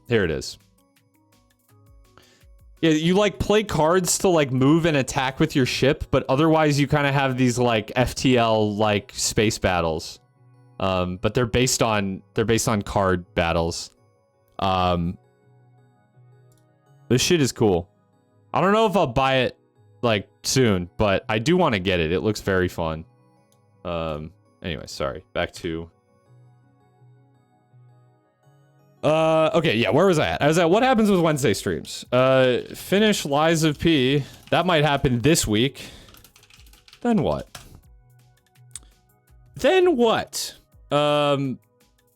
Speaker 1: it is. Yeah, you like play cards to like move and attack with your ship, but otherwise you kind of have these like FTL like space battles. But they're based on card battles. This shit is cool. I don't know if I'll buy it like soon, but I do want to get it. It looks very fun. Anyway, sorry. Back to... okay, yeah, where was I at? I was at what happens with Wednesday streams. Finish Lies of P. That might happen this week. Then what? Then what? I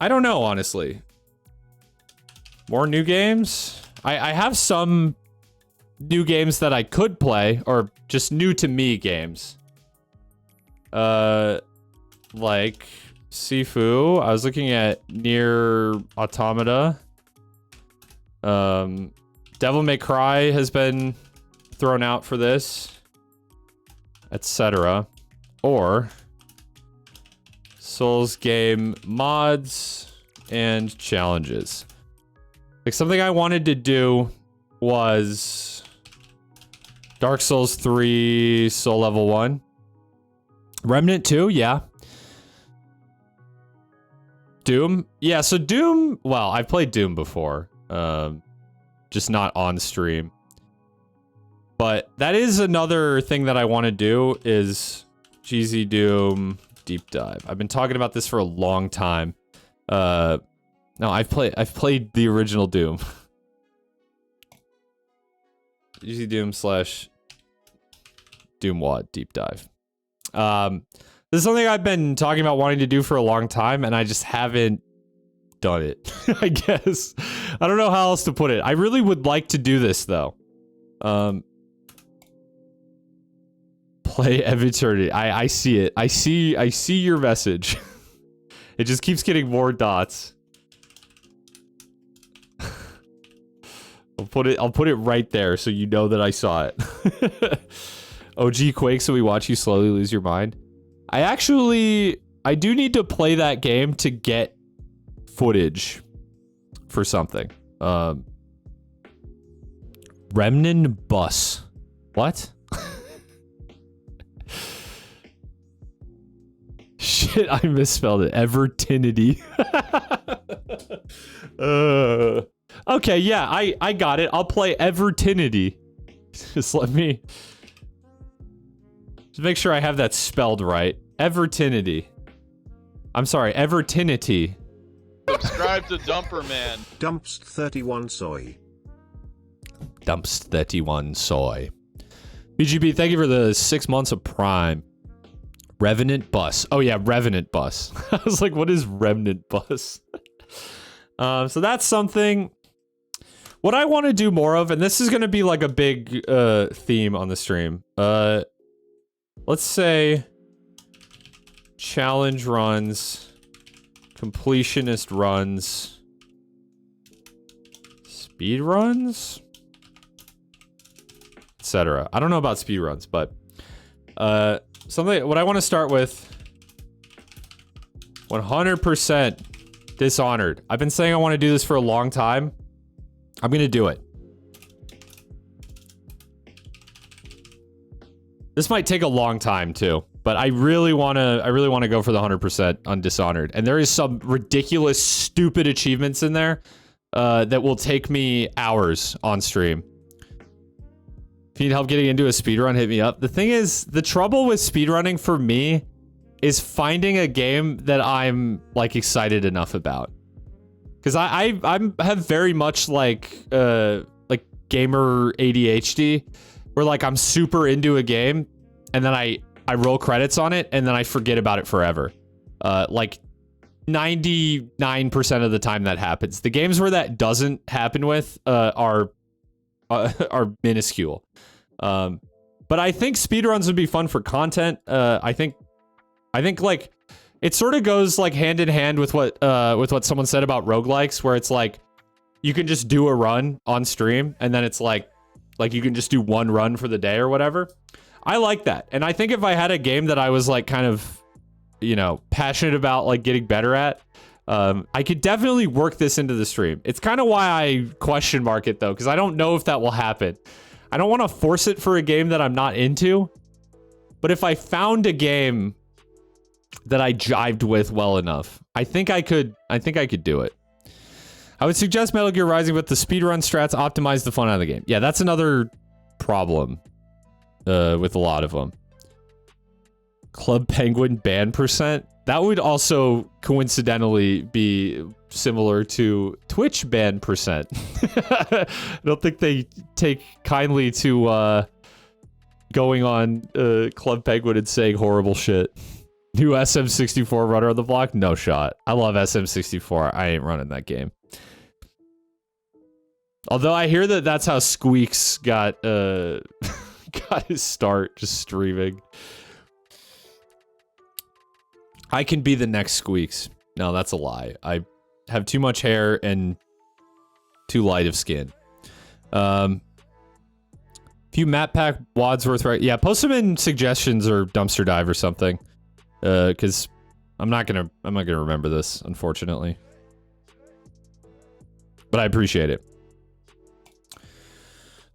Speaker 1: don't know, honestly. More new games? I have some new games that I could play, or just new to me games. like Sifu. I was looking at Nier Automata. Devil May Cry has been thrown out for this, etc. Or Souls game mods and challenges. Like something I wanted to do was Dark Souls 3 Soul Level 1. Remnant 2, yeah. Doom? Yeah, so Doom, well, I've played Doom before. Just not on stream. But that is another thing that I want to do is GZ Doom deep dive. I've been talking about this for a long time. No, I've played the original Doom. GZ Doom / Doom Wad deep dive. This is something I've been talking about wanting to do for a long time, and I just haven't done it, I guess. I don't know how else to put it. I really would like to do this, though. Play Ev Eternity. I see it. I see your message. It just keeps getting more dots. I'll put it right there so you know that I saw it. OG Quake, so we watch you slowly lose your mind. I do need to play that game to get footage for something. Remnant Bus. What? Shit, I misspelled it. Evertinity. Okay, yeah, I got it. I'll play Evertinity. Just let me... Just make sure I have that spelled right. Evertinity. I'm sorry, Evertinity.
Speaker 3: Subscribe to Dumper Man.
Speaker 2: Dumpst 31 soy.
Speaker 1: Dumpst 31 soy. BGB, thank you for the 6 months of Prime. Revenant Bus. Oh yeah, Revenant Bus. I was like, what is Remnant Bus? So that's something. What I want to do more of, and this is going to be like a big theme on the stream. Let's say challenge runs, completionist runs, speed runs, etc. I don't know about speed runs, but something. What I want to start with, 100% Dishonored. I've been saying I want to do this for a long time. I'm gonna do it. This might take a long time too, but I really want to go for the 100% on Dishonored. And there is some ridiculous, stupid achievements in there that will take me hours on stream. If you need help getting into a speedrun, hit me up. The thing is, the trouble with speedrunning for me is finding a game that I'm like excited enough about. Because I have very much like gamer ADHD, where like I'm super into a game and then I roll credits on it and then I forget about it forever. Like 99% of the time that happens. The games where that doesn't happen with are minuscule. But I think speedruns would be fun for content. I think like it sort of goes like hand in hand with what someone said about roguelikes, where it's like you can just do a run on stream and then it's like you can just do one run for the day or whatever. I like that. And I think if I had a game that I was like kind of, you know, passionate about like getting better at, I could definitely work this into the stream. It's kind of why I question mark it though, because I don't know if that will happen. I don't want to force it for a game that I'm not into, but if I found a game that I jived with well enough, I think I could do it. I would suggest Metal Gear Rising with the speedrun strats optimize the fun out of the game. Yeah, that's another problem with a lot of them. Club Penguin ban percent. That would also coincidentally be similar to Twitch ban percent. I don't think they take kindly to going on Club Penguin and saying horrible shit. New SM64 runner on the block? No shot. I love SM64. I ain't running that game. Although I hear that that's how Squeaks got got his start, just streaming. I can be the next Squeaks. No, that's a lie. I have too much hair and too light of skin. Few map pack Wadsworth, right? Yeah, post them in suggestions or dumpster dive or something. Because I'm not gonna remember this, unfortunately. But I appreciate it.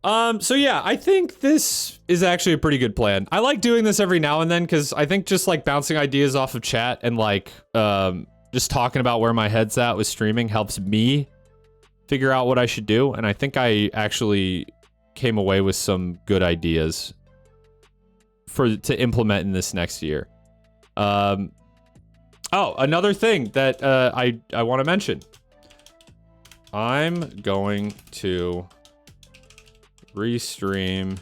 Speaker 1: So yeah, I think this is actually a pretty good plan. I like doing this every now and then because I think just like bouncing ideas off of chat and like just talking about where my head's at with streaming helps me figure out what I should do. And I think I actually came away with some good ideas to implement in this next year. Oh, another thing that I want to mention. I'm going to restream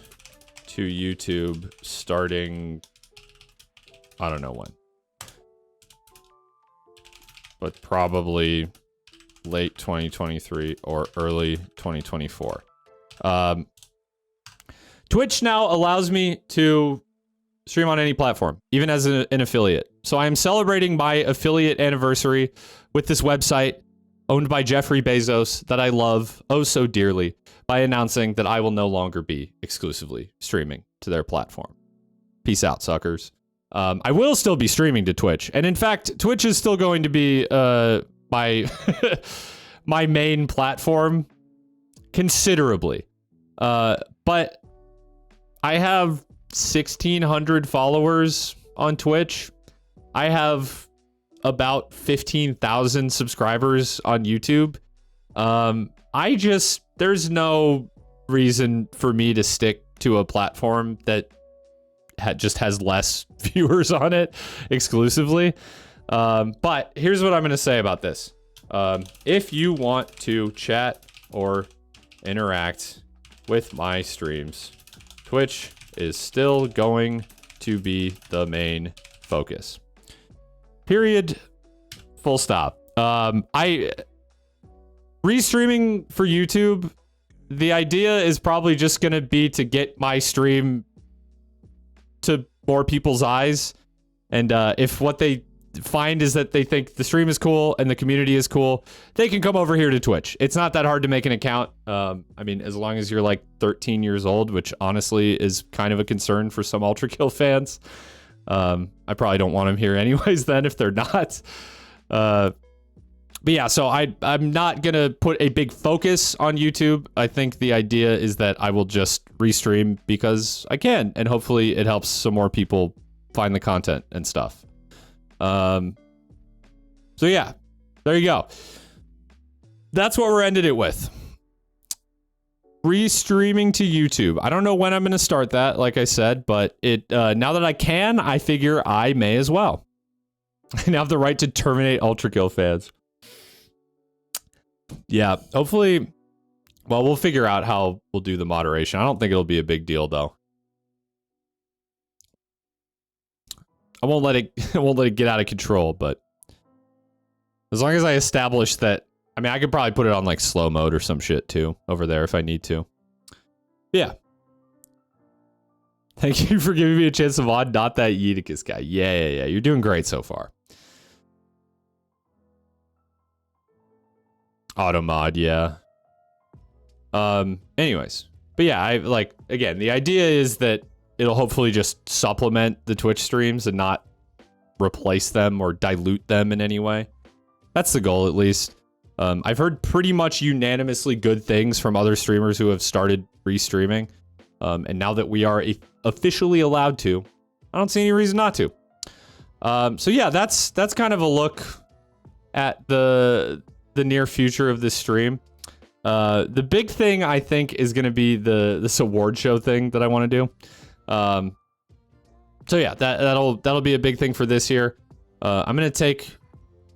Speaker 1: to YouTube starting, I don't know when, but probably late 2023 or early 2024. Twitch now allows me to stream on any platform, even as an affiliate. So I am celebrating my affiliate anniversary with this website owned by Jeffrey Bezos that I love oh so dearly by announcing that I will no longer be exclusively streaming to their platform. Peace out, suckers. I will still be streaming to Twitch. And in fact, Twitch is still going to be my my main platform considerably. But I have 1,600 followers on Twitch. I have about 15,000 subscribers on YouTube. There's no reason for me to stick to a platform that just has less viewers on it exclusively. But here's what I'm going to say about this. If you want to chat or interact with my streams, Twitch is still going to be the main focus. Period. Full stop. Restreaming for YouTube, the idea is probably just going to be to get my stream to more people's eyes. And if what they find is that they think the stream is cool and the community is cool, they can come over here to Twitch. It's not that hard to make an account. I mean, as long as you're like 13 years old, which honestly is kind of a concern for some Ultra Kill fans. I probably don't want them here anyways then if they're not. But yeah, so I'm not going to put a big focus on YouTube. I think the idea is that I will just restream because I can, and hopefully it helps some more people find the content and stuff. So yeah, there you go. That's what we're ended it with. Restreaming to YouTube. I don't know when I'm going to start that, like I said, but now that I can, I figure I may as well. I now have the right to terminate Ultra Kill fans. Yeah, hopefully, well, we'll figure out how we'll do the moderation. I don't think it'll be a big deal though. I won't let it get out of control, but as long as I establish that, I mean, I could probably put it on like slow mode or some shit too over there if I need to. Yeah. Thank you for giving me a chance to mod, not that Yeeticus guy. Yeah. You're doing great so far. Auto mod, yeah. Anyways, but yeah, again, the idea is that it'll hopefully just supplement the Twitch streams and not replace them or dilute them in any way. That's the goal, at least. I've heard pretty much unanimously good things from other streamers who have started restreaming. And now that we are officially allowed to, I don't see any reason not to. So yeah, that's kind of a look at the near future of this stream. The big thing I think is going to be this award show thing that I want to do. So yeah, that'll be a big thing for this year. I'm going to take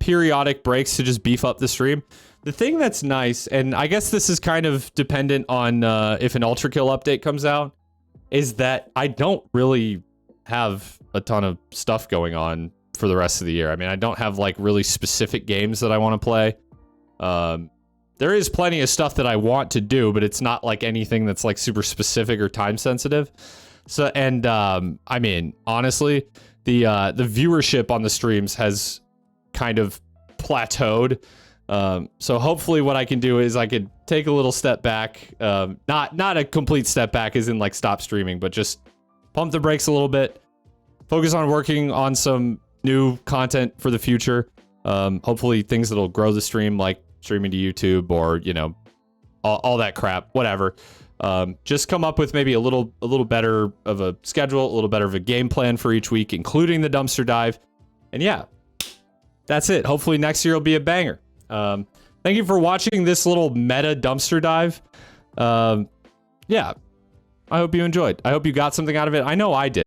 Speaker 1: periodic breaks to just beef up the stream. The thing that's nice, and I guess this is kind of dependent on if an Ultra Kill update comes out, is that I don't really have a ton of stuff going on for the rest of the year. I mean, I don't have like really specific games that I want to play. There is plenty of stuff that I want to do, but it's not like anything that's like super specific or time sensitive. So, and I mean, honestly, the viewership on the streams has kind of plateaued. So hopefully what I can do is I could take a little step back, not a complete step back as in like stop streaming, but just pump the brakes a little bit, focus on working on some new content for the future. Hopefully things that'll grow the stream, like streaming to YouTube or, you know, all that crap, whatever. Just come up with maybe a little better of a schedule, a little better of a game plan for each week, including the dumpster dive. And yeah, that's it. Hopefully next year will be a banger. Thank you for watching this little meta dumpster dive. Yeah, I hope you enjoyed. I hope you got something out of it. I know I did.